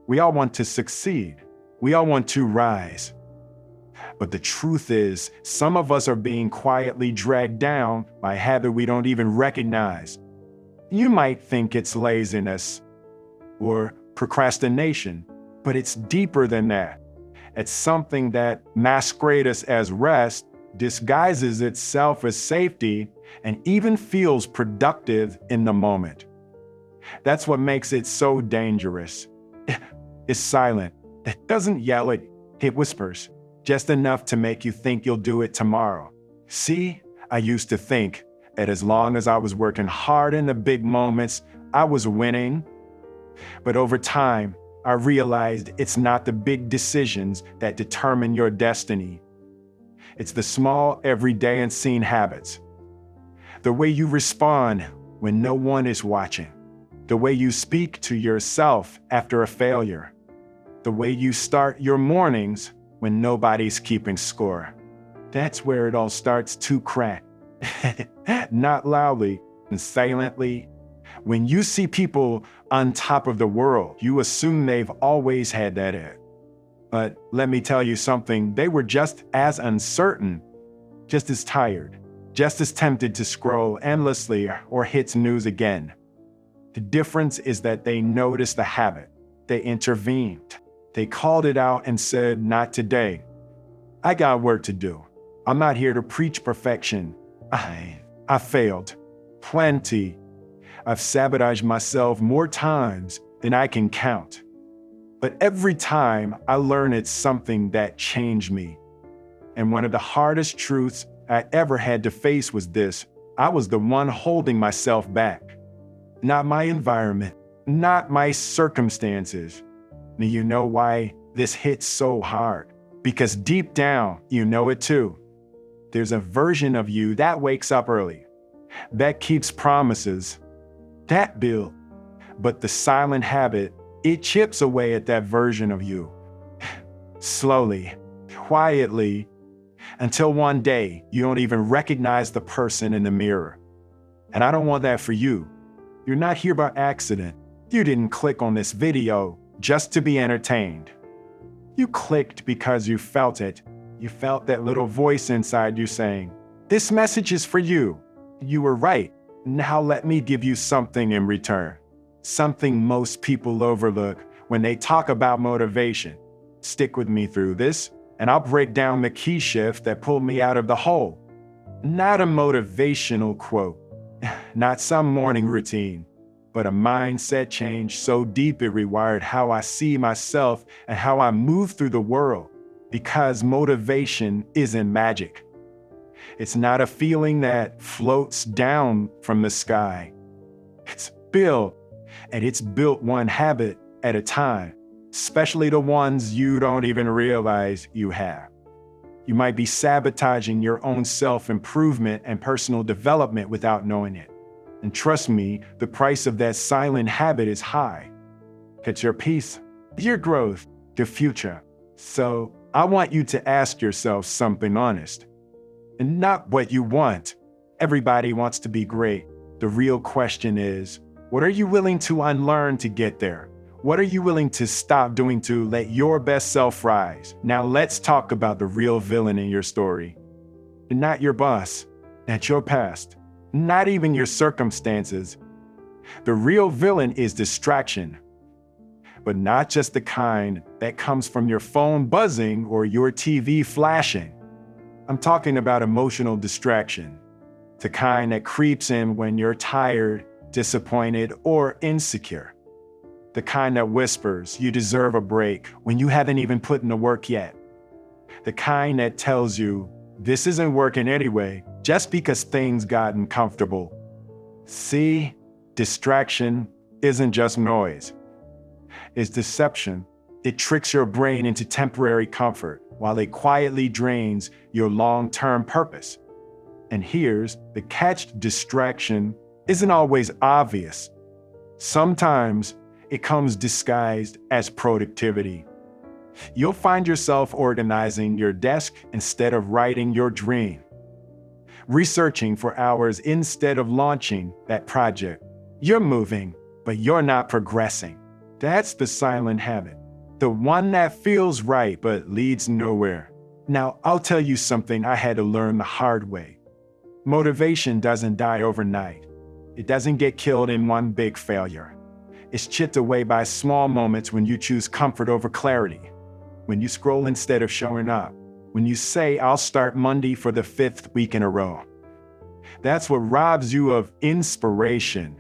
We all want to succeed. We all want to rise. But the truth is, some of us are being quietly dragged down by a habit we don't even recognize. You might think it's laziness or procrastination, but it's deeper than that. It's something that masquerades as rest, disguises itself as safety, and even feels productive in the moment. That's what makes it so dangerous. It's silent. It doesn't yell, it whispers, just enough to make you think you'll do it tomorrow. See, I used to think that as long as I was working hard in the big moments, I was winning. But over time, I realized it's not the big decisions that determine your destiny. It's the small, everyday unseen habits. The way you respond when no one is watching. The way you speak to yourself after a failure. The way you start your mornings when nobody's keeping score. That's where it all starts to crack. Not loudly and silently. When you see people on top of the world, you assume they've always had that edge. But let me tell you something, they were just as uncertain, just as tired, just as tempted to scroll endlessly or hit snooze again. The difference is that they noticed the habit. They intervened. They called it out and said, "Not today. I got work to do. I'm not here to preach perfection. I failed. Plenty. I've sabotaged myself more times than I can count. But every time I learn it's something that changed me. And one of the hardest truths I ever had to face was this: I was the one holding myself back. Not my environment, not my circumstances. Now, you know why this hits so hard? Because deep down, you know it too. There's a version of you that wakes up early, that keeps promises, that build. But the silent habit, it chips away at that version of you. Slowly, quietly, until one day you don't even recognize the person in the mirror. And I don't want that for you. You're not here by accident. You didn't click on this video just to be entertained. You clicked because you felt it. You felt that little voice inside you saying, "This message is for you. You were right. Now let me give you something in return." Something most people overlook when they talk about motivation. Stick with me through this, and I'll break down the key shift that pulled me out of the hole. Not a motivational quote, not some morning routine, but a mindset change so deep it rewired how I see myself and how I move through the world. Because motivation isn't magic. It's not a feeling that floats down from the sky. It's built, and it's built one habit at a time, especially the ones you don't even realize you have. You might be sabotaging your own self-improvement and personal development without knowing it. And trust me, the price of that silent habit is high. It's your peace, your growth, your future. So I want you to ask yourself something honest. And not what you want. Everybody wants to be great. The real question is, what are you willing to unlearn to get there? What are you willing to stop doing to let your best self rise? Now let's talk about the real villain in your story. Not your boss, not your past, not even your circumstances. The real villain is distraction. But not just the kind that comes from your phone buzzing or your TV flashing. I'm talking about emotional distraction, the kind that creeps in when you're tired, disappointed, or insecure. The kind that whispers you deserve a break when you haven't even put in the work yet. The kind that tells you this isn't working anyway, just because things got uncomfortable. See, distraction isn't just noise. It's deception. It tricks your brain into temporary comfort while it quietly drains your long-term purpose. And here's the catch: distraction isn't always obvious. Sometimes it comes disguised as productivity. You'll find yourself organizing your desk instead of writing your dream, researching for hours instead of launching that project. You're moving, but you're not progressing. That's the silent habit, the one that feels right but leads nowhere. Now, I'll tell you something I had to learn the hard way. Motivation doesn't die overnight. It doesn't get killed in one big failure. It's chipped away by small moments when you choose comfort over clarity, when you scroll instead of showing up, when you say, I'll start Monday for the 5th week in a row. That's what robs you of inspiration.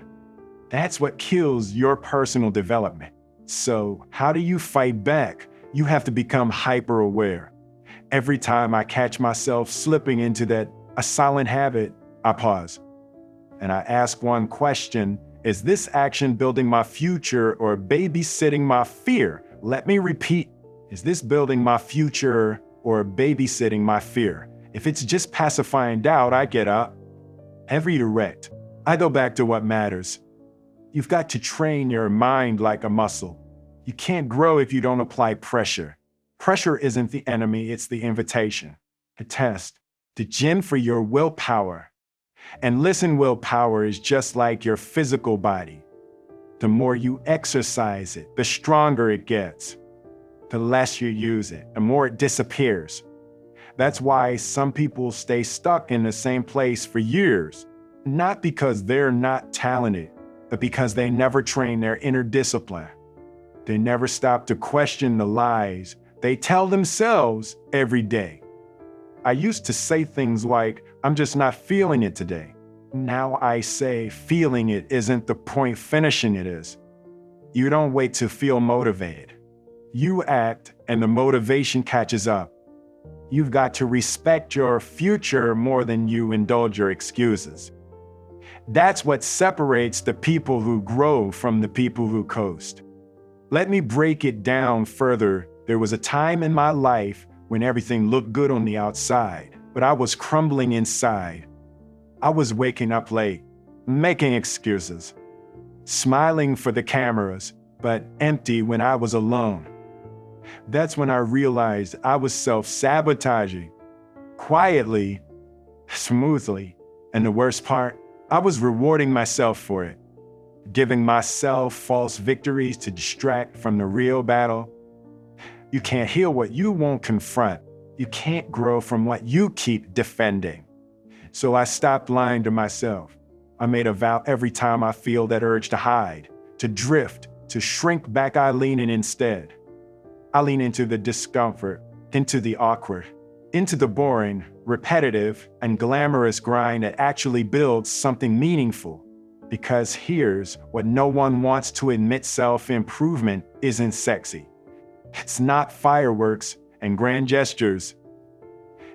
That's what kills your personal development. So, how do you fight back? You have to become hyper aware. Every time I catch myself slipping into a silent habit, I pause. And I ask one question: is this action building my future or babysitting my fear? Let me repeat: is this building my future or babysitting my fear? If it's just pacifying doubt, I get up. I redirect. I go back to what matters. You've got to train your mind like a muscle. You can't grow if you don't apply pressure. Pressure isn't the enemy, it's the invitation. A test, the gym for your willpower. And listen, willpower is just like your physical body. The more you exercise it, the stronger it gets. The less you use it, the more it disappears. That's why some people stay stuck in the same place for years, not because they're not talented, but because they never train their inner discipline. They never stop to question the lies they tell themselves every day. I used to say things like, I'm just not feeling it today. Now I say, feeling it isn't the point, finishing it is. You don't wait to feel motivated. You act, and the motivation catches up. You've got to respect your future more than you indulge your excuses. That's what separates the people who grow from the people who coast. Let me break it down further. There was a time in my life when everything looked good on the outside, but I was crumbling inside. I was waking up late, making excuses, smiling for the cameras, but empty when I was alone. That's when I realized I was self-sabotaging, quietly, smoothly, and the worst part, I was rewarding myself for it, giving myself false victories to distract from the real battle. You can't heal what you won't confront. You can't grow from what you keep defending. So I stopped lying to myself. I made a vow: every time I feel that urge to hide, to drift, to shrink back, I lean in instead. I lean into the discomfort, into the awkward, into the boring, repetitive, and glamorous grind that actually builds something meaningful. Because here's what no one wants to admit: self-improvement isn't sexy. It's not fireworks and grand gestures.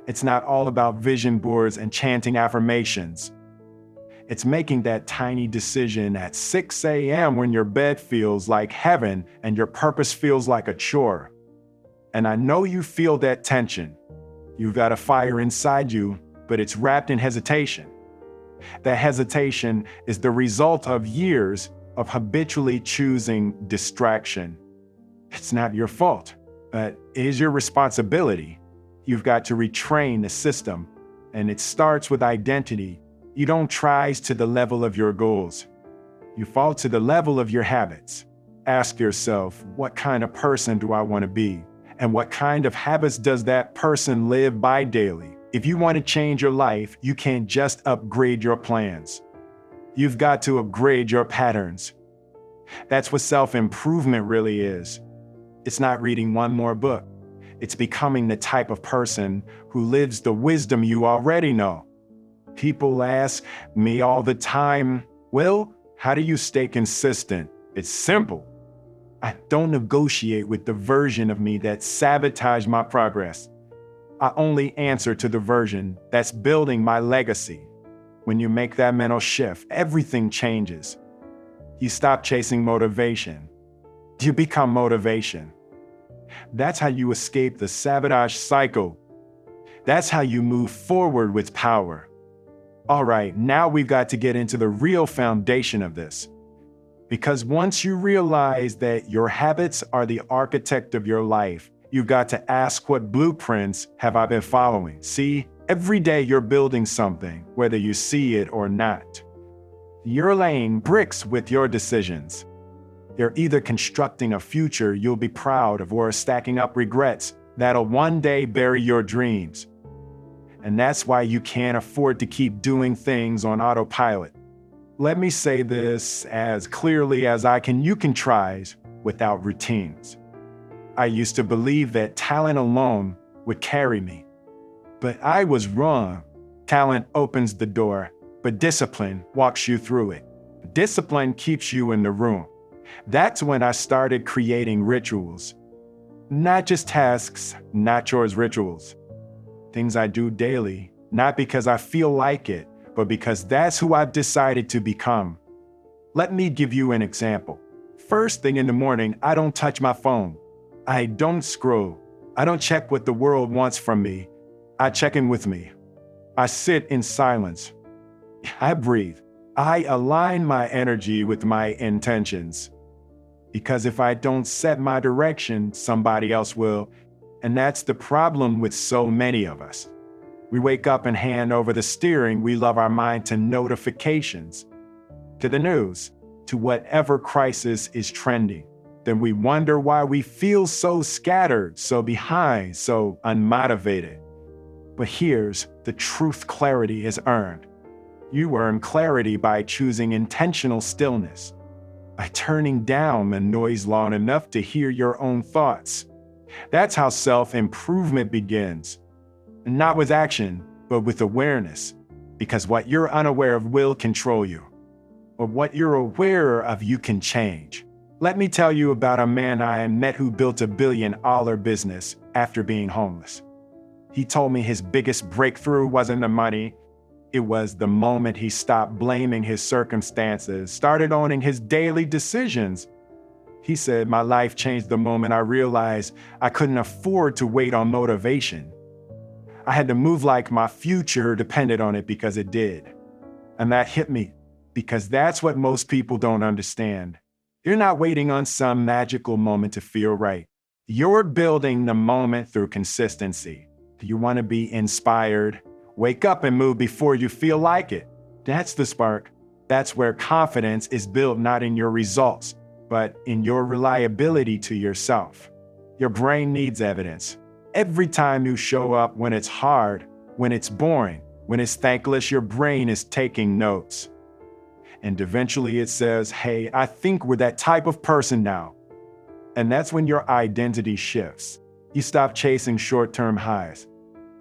It's not all about vision boards and chanting affirmations. It's making that tiny decision at 6 a.m. when your bed feels like heaven and your purpose feels like a chore. And I know you feel that tension. You've got a fire inside you, but it's wrapped in hesitation. That hesitation is the result of years of habitually choosing distraction. It's not your fault, but it is your responsibility. You've got to retrain the system, and it starts with identity. You don't rise to the level of your goals. You fall to the level of your habits. Ask yourself, what kind of person do I want to be? And what kind of habits does that person live by daily? If you want to change your life, you can't just upgrade your plans. You've got to upgrade your patterns. That's what self-improvement really is. It's not reading one more book. It's becoming the type of person who lives the wisdom you already know. People ask me all the time, Will, how do you stay consistent? It's simple. I don't negotiate with the version of me that sabotaged my progress. I only answer to the version that's building my legacy. When you make that mental shift, everything changes. You stop chasing motivation. You become motivation. That's how you escape the sabotage cycle. That's how you move forward with power. All right, now we've got to get into the real foundation of this. Because once you realize that your habits are the architect of your life, you've got to ask, what blueprints have I been following? See, every day you're building something, whether you see it or not. You're laying bricks with your decisions. You're either constructing a future you'll be proud of or stacking up regrets that'll one day bury your dreams. And that's why you can't afford to keep doing things on autopilot. Let me say this as clearly as I can. You can try without routines. I used to believe that talent alone would carry me, but I was wrong. Talent opens the door, but discipline walks you through it. Discipline keeps you in the room. That's when I started creating rituals. Not just tasks, not chores, rituals. Things I do daily, not because I feel like it, but because that's who I've decided to become. Let me give you an example. First thing in the morning, I don't touch my phone. I don't scroll. I don't check what the world wants from me. I check in with me. I sit in silence. I breathe. I align my energy with my intentions. Because if I don't set my direction, somebody else will. And that's the problem with so many of us. We wake up and hand over the steering. We love our mind to notifications, to the news, to whatever crisis is trending. Then we wonder why we feel so scattered, so behind, so unmotivated. But here's the truth: clarity is earned. You earn clarity by choosing intentional stillness, by turning down the noise long enough to hear your own thoughts. That's how self-improvement begins. Not with action, but with awareness. Because what you're unaware of will control you. Or what you're aware of, you can change. Let me tell you about a man I met who built $1 billion business after being homeless. He told me his biggest breakthrough wasn't the money. It was the moment he stopped blaming his circumstances, started owning his daily decisions. He said, "My life changed the moment I realized I couldn't afford to wait on motivation. I had to move like my future depended on it because it did." And that hit me, because that's what most people don't understand. You're not waiting on some magical moment to feel right. You're building the moment through consistency. Do you want to be inspired? Wake up and move before you feel like it. That's the spark. That's where confidence is built, not in your results, but in your reliability to yourself. Your brain needs evidence. Every time you show up when it's hard, when it's boring, when it's thankless, your brain is taking notes. And eventually it says, "Hey, I think we're that type of person now." And that's when your identity shifts. You stop chasing short-term highs.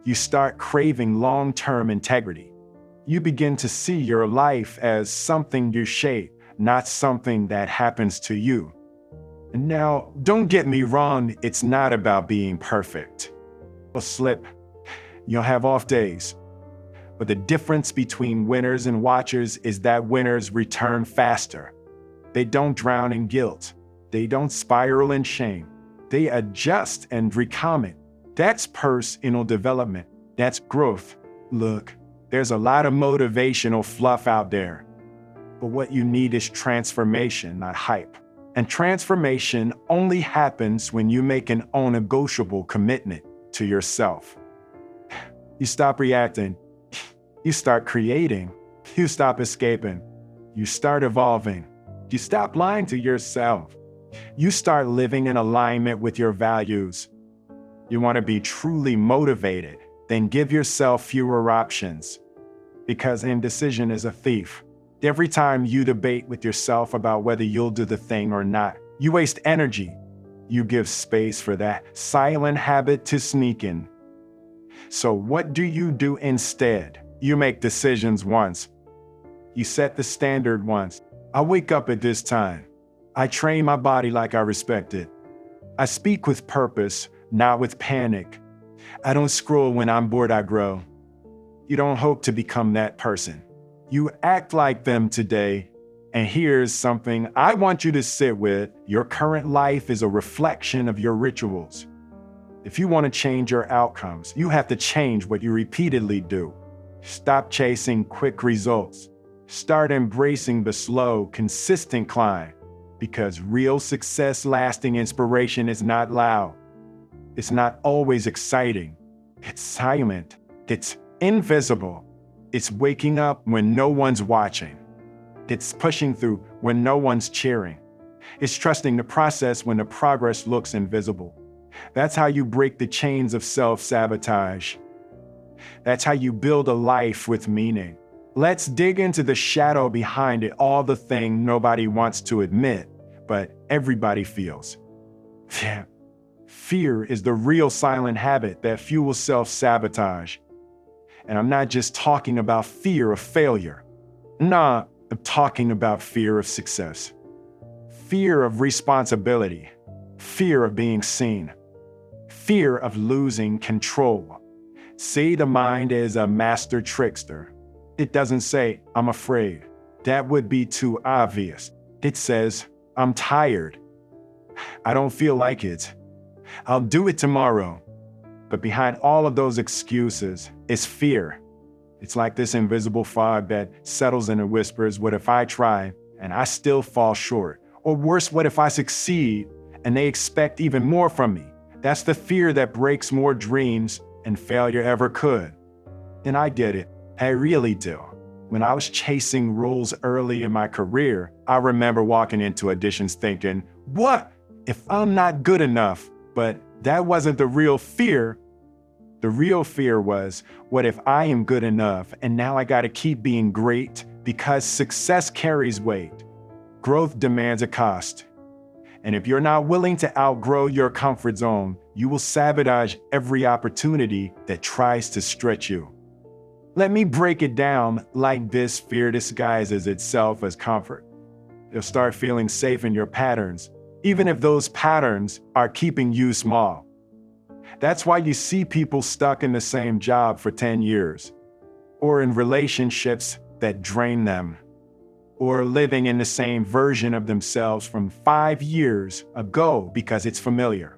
You start craving long-term integrity. You begin to see your life as something you shape, not something that happens to you. And now, don't get me wrong, it's not about being perfect. You'll slip. You'll have off days. But the difference between winners and watchers is that winners return faster. They don't drown in guilt. They don't spiral in shame. They adjust and recommit. That's personal development. That's growth. Look, there's a lot of motivational fluff out there. But what you need is transformation, not hype. And transformation only happens when you make an unnegotiable commitment to yourself. You stop reacting. You start creating. You stop escaping. You start evolving. You stop lying to yourself. You start living in alignment with your values. You want to be truly motivated, then give yourself fewer options. Because indecision is a thief. Every time you debate with yourself about whether you'll do the thing or not, you waste energy. You give space for that silent habit to sneak in. So what do you do instead? You make decisions once. You set the standard once. I wake up at this time. I train my body like I respect it. I speak with purpose, not with panic. I don't scroll when I'm bored, I grow. You don't hope to become that person. You act like them today. And here's something I want you to sit with. Your current life is a reflection of your rituals. If you want to change your outcomes, you have to change what you repeatedly do. Stop chasing quick results. Start embracing the slow, consistent climb. Because real success, lasting inspiration is not loud. It's not always exciting. It's silent. It's invisible. It's waking up when no one's watching. It's pushing through when no one's cheering. It's trusting the process when the progress looks invisible. That's how you break the chains of self-sabotage. That's how you build a life with meaning. Let's dig into the shadow behind it, all the thing nobody wants to admit, but everybody feels. Yeah. Fear is the real silent habit that fuels self-sabotage. And I'm not just talking about fear of failure. Nah, I'm talking about fear of success. Fear of responsibility. Fear of being seen. Fear of losing control. See, the mind is a master trickster. It doesn't say, I'm afraid. That would be too obvious. It says, I'm tired. I don't feel like it. I'll do it tomorrow. But behind all of those excuses is fear. It's like this invisible fog that settles in and whispers, what if I try and I still fall short? Or worse, what if I succeed and they expect even more from me? That's the fear that breaks more dreams than failure ever could. And I did it. I really do. When I was chasing roles early in my career, I remember walking into auditions thinking, what if I'm not good enough? But that wasn't the real fear. The real fear was, what if I am good enough and now I gotta keep being great? Because success carries weight. Growth demands a cost. And if you're not willing to outgrow your comfort zone, you will sabotage every opportunity that tries to stretch you. Let me break it down like this. Fear disguises itself as comfort. You'll start feeling safe in your patterns, even if those patterns are keeping you small. That's why you see people stuck in the same job for 10 years, or in relationships that drain them, or living in the same version of themselves from 5 years ago because it's familiar.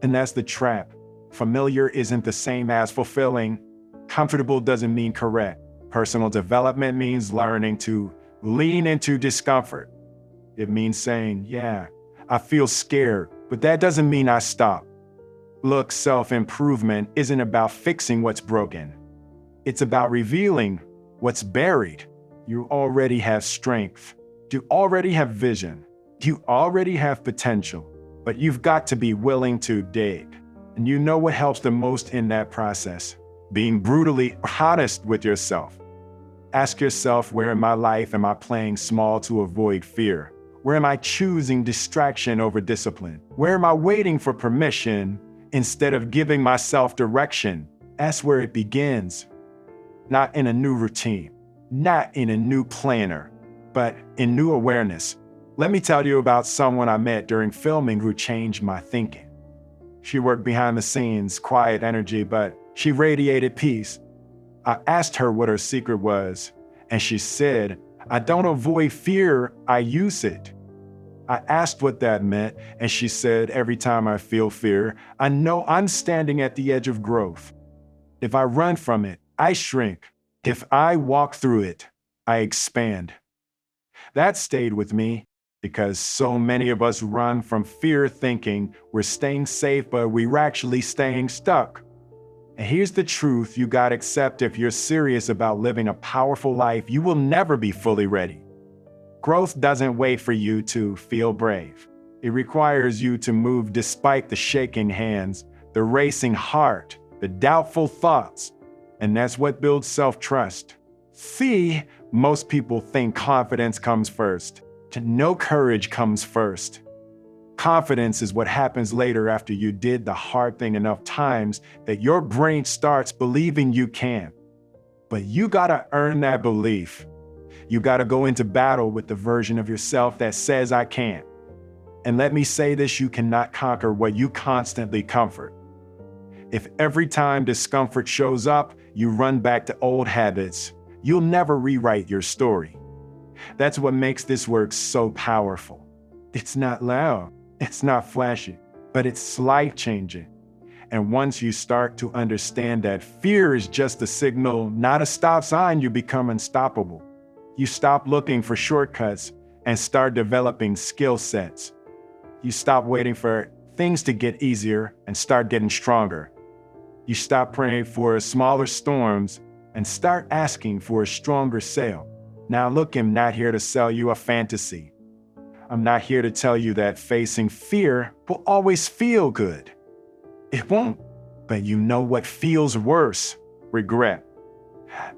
And that's the trap. Familiar isn't the same as fulfilling. Comfortable doesn't mean correct. Personal development means learning to lean into discomfort. It means saying, yeah, I feel scared, but that doesn't mean I stop. Look, self-improvement isn't about fixing what's broken. It's about revealing what's buried. You already have strength. You already have vision. You already have potential, but you've got to be willing to dig. And you know what helps the most in that process? Being brutally honest with yourself. Ask yourself, where in my life am I playing small to avoid fear? Where am I choosing distraction over discipline? Where am I waiting for permission instead of giving myself direction? That's where it begins. Not in a new routine, not in a new planner, but in new awareness. Let me tell you about someone I met during filming who changed my thinking. She worked behind the scenes, quiet energy, but she radiated peace. I asked her what her secret was, and she said, I don't avoid fear, I use it. I asked what that meant, and she said, every time I feel fear, I know I'm standing at the edge of growth. If I run from it, I shrink. If I walk through it, I expand. That stayed with me because so many of us run from fear thinking we're staying safe, but we're actually staying stuck. And here's the truth you gotta accept: if you're serious about living a powerful life, you will never be fully ready. Growth doesn't wait for you to feel brave. It requires you to move despite the shaking hands, the racing heart, the doubtful thoughts. And that's what builds self-trust. See, most people think confidence comes first. To know courage comes first. Confidence is what happens later after you did the hard thing enough times that your brain starts believing you can. But you gotta earn that belief. You gotta go into battle with the version of yourself that says I can't. And let me say this, you cannot conquer what you constantly comfort. If every time discomfort shows up, you run back to old habits, you'll never rewrite your story. That's what makes this work so powerful. It's not loud, it's not flashy, but it's life-changing. And once you start to understand that fear is just a signal, not a stop sign, you become unstoppable. You stop looking for shortcuts and start developing skill sets. You stop waiting for things to get easier and start getting stronger. You stop praying for smaller storms and start asking for a stronger sail. Now look, I'm not here to sell you a fantasy. I'm not here to tell you that facing fear will always feel good. It won't, but you know what feels worse? Regret.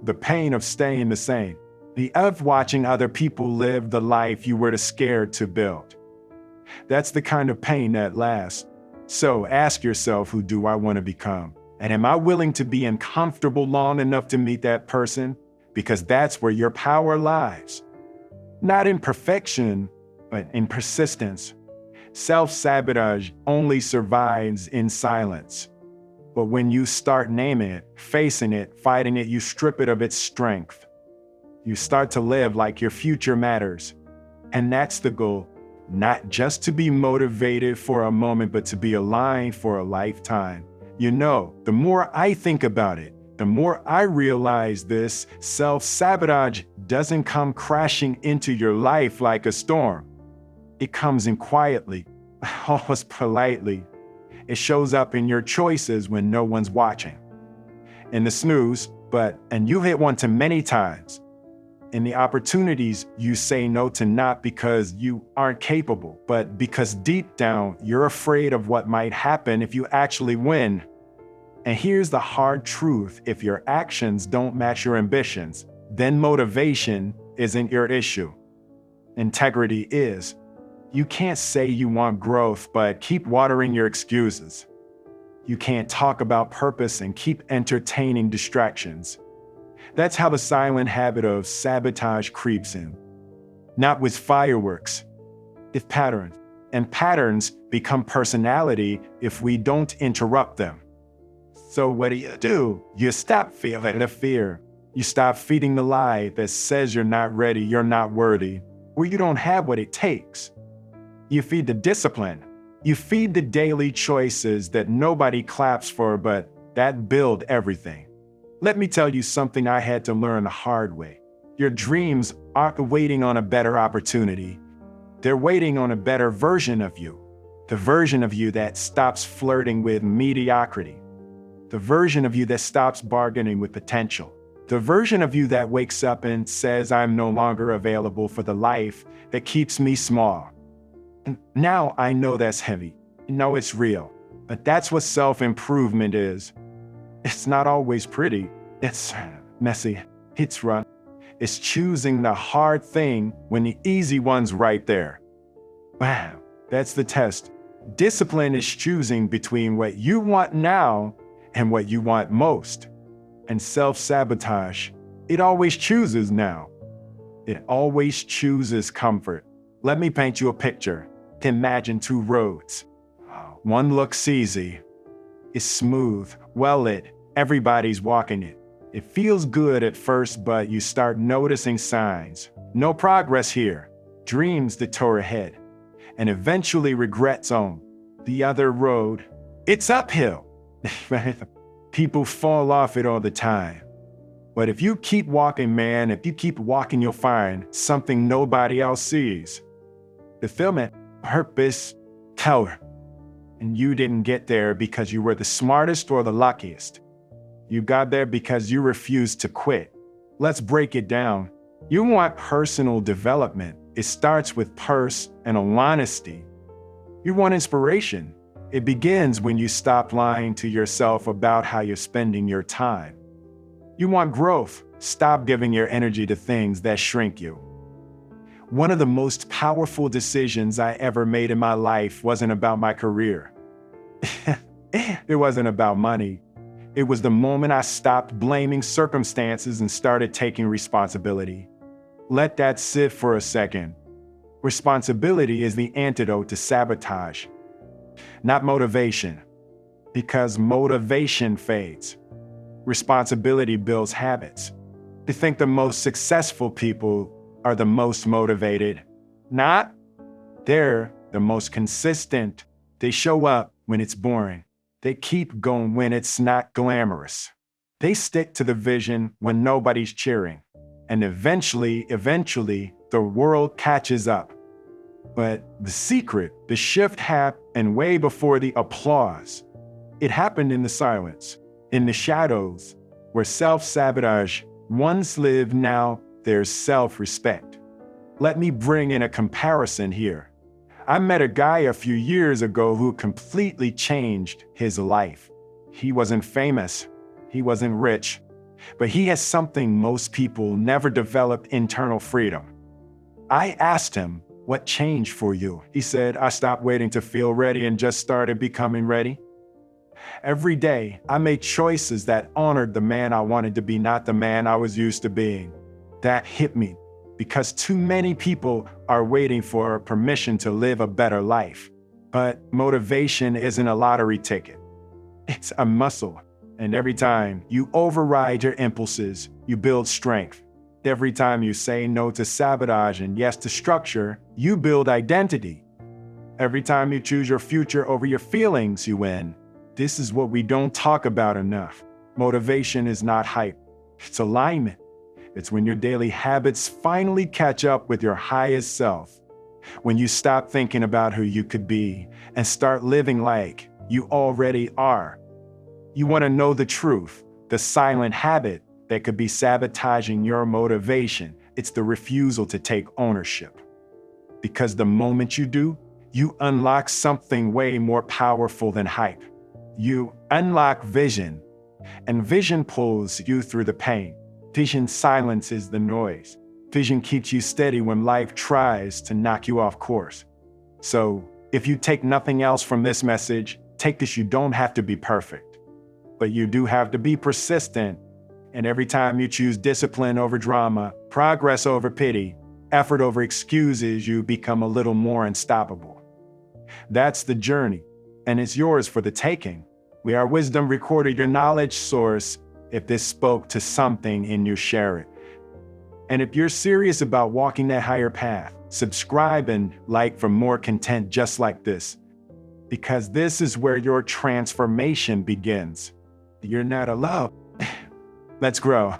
The pain of staying the same. The of watching other people live the life you were too scared to build. That's the kind of pain that lasts. So ask yourself, who do I want to become? And am I willing to be uncomfortable long enough to meet that person? Because that's where your power lies. Not in perfection, but in persistence. Self-sabotage only survives in silence. But when you start naming it, facing it, fighting it, you strip it of its strength. You start to live like your future matters. And that's the goal. Not just to be motivated for a moment, but to be aligned for a lifetime. You know, the more I think about it, the more I realize this self-sabotage doesn't come crashing into your life like a storm. It comes in quietly, almost politely. It shows up in your choices when no one's watching. In the snooze, and you hit one too many times. In the opportunities you say no to, not because you aren't capable, but because deep down you're afraid of what might happen if you actually win. And here's the hard truth: if your actions don't match your ambitions, then motivation isn't your issue. Integrity is. You can't say you want growth, but keep watering your excuses. You can't talk about purpose and keep entertaining distractions. That's how the silent habit of sabotage creeps in. Not with fireworks, with patterns. And patterns become personality if we don't interrupt them. So what do? You stop feeling the fear. You stop feeding the lie that says you're not ready, you're not worthy, or you don't have what it takes. You feed the discipline. You feed the daily choices that nobody claps for, but that build everything. Let me tell you something I had to learn the hard way. Your dreams aren't waiting on a better opportunity. They're waiting on a better version of you. The version of you that stops flirting with mediocrity. The version of you that stops bargaining with potential. The version of you that wakes up and says, I'm no longer available for the life that keeps me small. Now I know that's heavy. No, it's real. But that's what self-improvement is. It's not always pretty. It's messy. It's rough. It's choosing the hard thing when the easy one's right there. Wow, that's the test. Discipline is choosing between what you want now and what you want most. And self-sabotage, it always chooses now. It always chooses comfort. Let me paint you a picture. Imagine two roads. One looks easy. It's smooth, well-lit. Everybody's walking it. It feels good at first, but you start noticing signs. No progress here. Dreams that tore ahead. And eventually regrets on. The other road, it's uphill. People fall off it all the time. But if you keep walking, man, if you keep walking, you'll find something nobody else sees. Fulfillment, purpose, power. And you didn't get there because you were the smartest or the luckiest. You got there because you refused to quit. Let's break it down. You want personal development. It starts with personal honesty. You want inspiration. It begins when you stop lying to yourself about how you're spending your time. You want growth. Stop giving your energy to things that shrink you. One of the most powerful decisions I ever made in my life wasn't about my career. It wasn't about money. It was the moment I stopped blaming circumstances and started taking responsibility. Let that sit for a second. Responsibility is the antidote to sabotage, not motivation, because motivation fades. Responsibility builds habits. I think the most successful people are the most motivated. Not. They're the most consistent. They show up when it's boring. They keep going when it's not glamorous. They stick to the vision when nobody's cheering. And eventually, the world catches up. But the secret, the shift happened way before the applause. It happened in the silence, in the shadows, where self-sabotage once lived. Now there's self-respect. Let me bring in a comparison here. I met a guy a few years ago who completely changed his life. He wasn't famous, he wasn't rich, but he has something most people never develop: internal freedom. I asked him, "What changed for you?" He said, "I stopped waiting to feel ready and just started becoming ready." Every day, I made choices that honored the man I wanted to be, not the man I was used to being. That hit me because too many people are waiting for permission to live a better life. But motivation isn't a lottery ticket. It's a muscle. And every time you override your impulses, you build strength. Every time you say no to sabotage and yes to structure, you build identity. Every time you choose your future over your feelings, you win. This is what we don't talk about enough. Motivation is not hype. It's alignment. It's when your daily habits finally catch up with your highest self. When you stop thinking about who you could be and start living like you already are. You want to know the truth, the silent habit that could be sabotaging your motivation. It's the refusal to take ownership. Because the moment you do, you unlock something way more powerful than hype. You unlock vision, and vision pulls you through the pain. Vision silences the noise. Vision keeps you steady when life tries to knock you off course. So, if you take nothing else from this message, take this: you don't have to be perfect, but you do have to be persistent. And every time you choose discipline over drama, progress over pity, effort over excuses, you become a little more unstoppable. That's the journey, and it's yours for the taking. We are Wisdom Recorded, your knowledge source. If this spoke to something in you, share it. And if you're serious about walking that higher path, subscribe and like for more content just like this. Because this is where your transformation begins. You're not alone. Let's grow.